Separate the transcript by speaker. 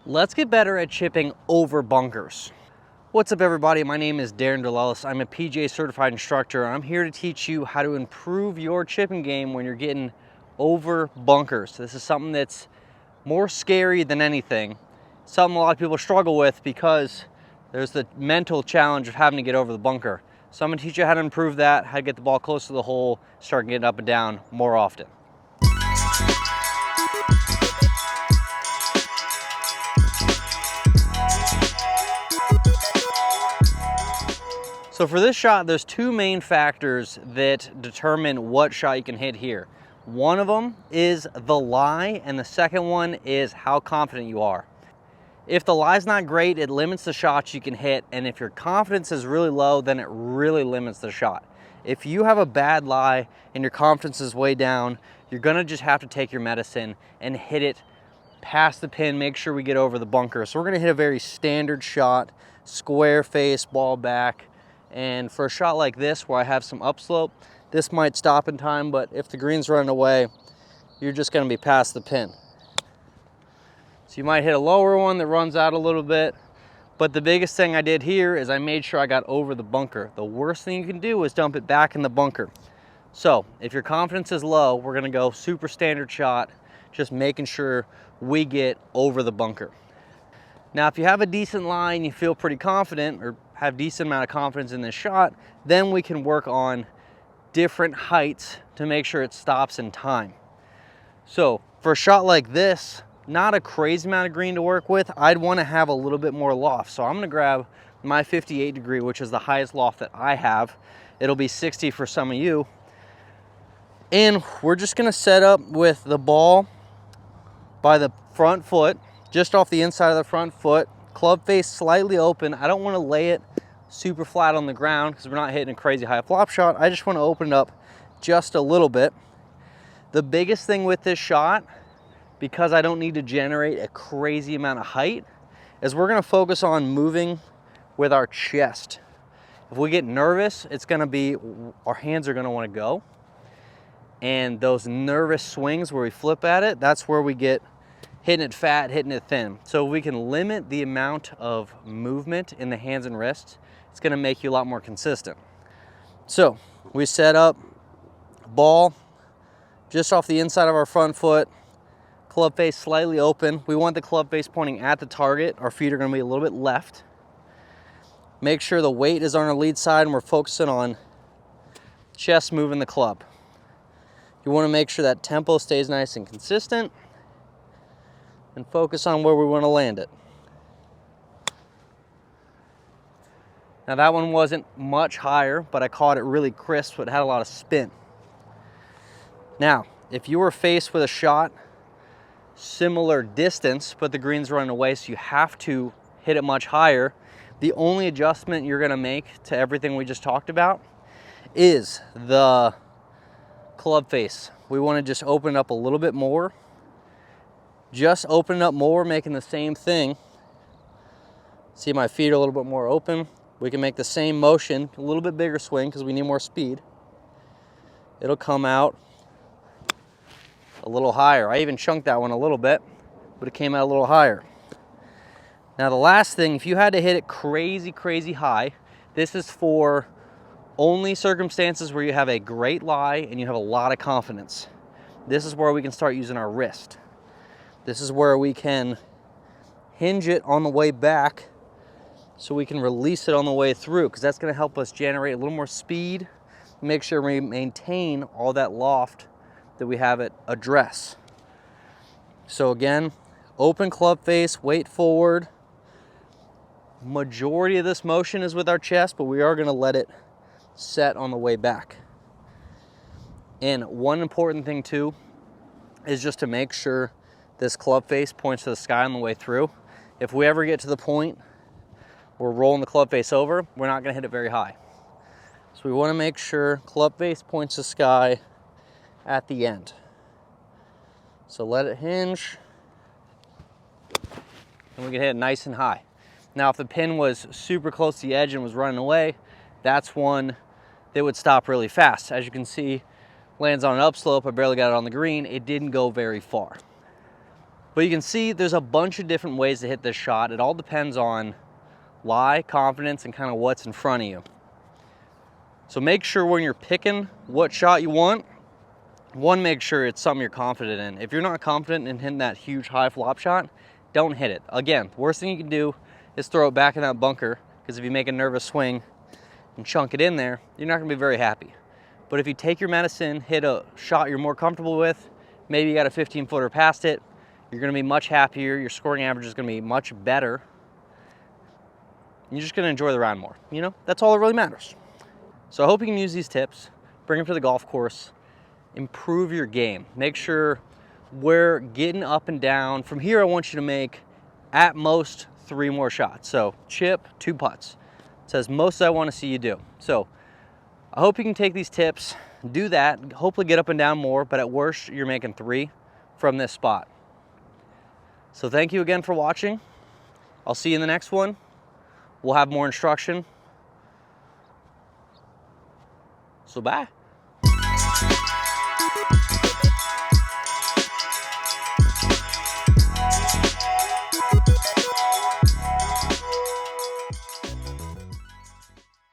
Speaker 1: Let's get better at chipping over bunkers. What's up everybody, my name is Darren Delellis. I'm a PGA certified instructor and I'm here to teach you how to improve your chipping game when you're getting over bunkers. This is something that's more scary than anything. Something a lot of people struggle with because there's the mental challenge of having to get over the bunker. So I'm gonna teach you how to improve that, how to get the ball close to the hole, start getting up and down more often. So for this shot, there's two main factors that determine what shot you can hit here. One of them is the lie, and the second one is how confident you are. If the lie's not great, it limits the shots you can hit, and if your confidence is really low, then it really limits the shot. If you have a bad lie and your confidence is way down, you're gonna just have to take your medicine and hit it past the pin, make sure we get over the bunker. So we're gonna hit a very standard shot, square face, ball back. And for a shot like this where I have some upslope, this might stop in time, but if the green's running away, you're just gonna be past the pin. So you might hit a lower one that runs out a little bit, but the biggest thing I did here is I made sure I got over the bunker. The worst thing you can do is dump it back in the bunker. So if your confidence is low, we're gonna go super standard shot, just making sure we get over the bunker. Now, if you have a decent lie and you feel pretty confident or have decent amount of confidence in this shot, then we can work on different heights to make sure it stops in time. So for a shot like this, not a crazy amount of green to work with, I'd want to have a little bit more loft. So I'm going to grab my 58 degree, which is the highest loft that I have. It'll be 60 for some of you. And we're just going to set up with the ball by the front foot, just off the inside of the front foot, club face slightly open. I don't want to lay it super flat on the ground because we're not hitting a crazy high flop shot. I just want to open it up just a little bit. The biggest thing with this shot, because I don't need to generate a crazy amount of height, is we're going to focus on moving with our chest. If we get nervous, it's going to be, our hands are going to want to go. And those nervous swings where we flip at it, that's where we get hitting it fat, hitting it thin. So we can limit the amount of movement in the hands and wrists. It's gonna make you a lot more consistent. So we set up ball just off the inside of our front foot, club face slightly open. We want the club face pointing at the target. Our feet are gonna be a little bit left. Make sure the weight is on our lead side and we're focusing on chest moving the club. You wanna make sure that tempo stays nice and consistent, and focus on where we want to land it. Now that one wasn't much higher, but I caught it really crisp, so it had a lot of spin. Now, if you were faced with a shot similar distance, but the green's running away, so you have to hit it much higher, the only adjustment you're gonna make to everything we just talked about is the club face. We want to just open it up a little bit more. Just open it up more, making the same thing. See, my feet are a little bit more open. We can make the same motion, a little bit bigger swing because we need more speed. It'll come out a little higher. I even chunked that one a little bit, but it came out a little higher. Now the last thing, if you had to hit it crazy, crazy high, this is for only circumstances where you have a great lie and you have a lot of confidence. This is where we can start using our wrist. This is where we can hinge it on the way back so we can release it on the way through, because that's going to help us generate a little more speed, make sure we maintain all that loft that we have at address. So again, open club face, weight forward. Majority of this motion is with our chest, but we are going to let it set on the way back. And one important thing too is just to make sure this club face points to the sky on the way through. If we ever get to the point where we're rolling the club face over, we're not gonna hit it very high. So we wanna make sure club face points to the sky at the end. So let it hinge, and we can hit it nice and high. Now, if the pin was super close to the edge and was running away, that's one that would stop really fast. As you can see, lands on an upslope, I barely got it on the green, it didn't go very far. But you can see there's a bunch of different ways to hit this shot. It all depends on lie, confidence, and kind of what's in front of you. So make sure when you're picking what shot you want, one, make sure it's something you're confident in. If you're not confident in hitting that huge high flop shot, don't hit it. Again, the worst thing you can do is throw it back in that bunker, because if you make a nervous swing and chunk it in there, you're not gonna be very happy. But if you take your medicine, hit a shot you're more comfortable with, maybe you got a 15-footer past it, you're gonna be much happier, your scoring average is gonna be much better. You're just gonna enjoy the round more, you know? That's all that really matters. So I hope you can use these tips, bring them to the golf course, improve your game. Make sure we're getting up and down. From here, I want you to make at most 3 more shots. So chip, 2 putts. It says most I want to see you do. So I hope you can take these tips, do that, hopefully get up and down more, but at worst, you're making 3 from this spot. So thank you again for watching. I'll see you in the next one. We'll have more instruction. So bye.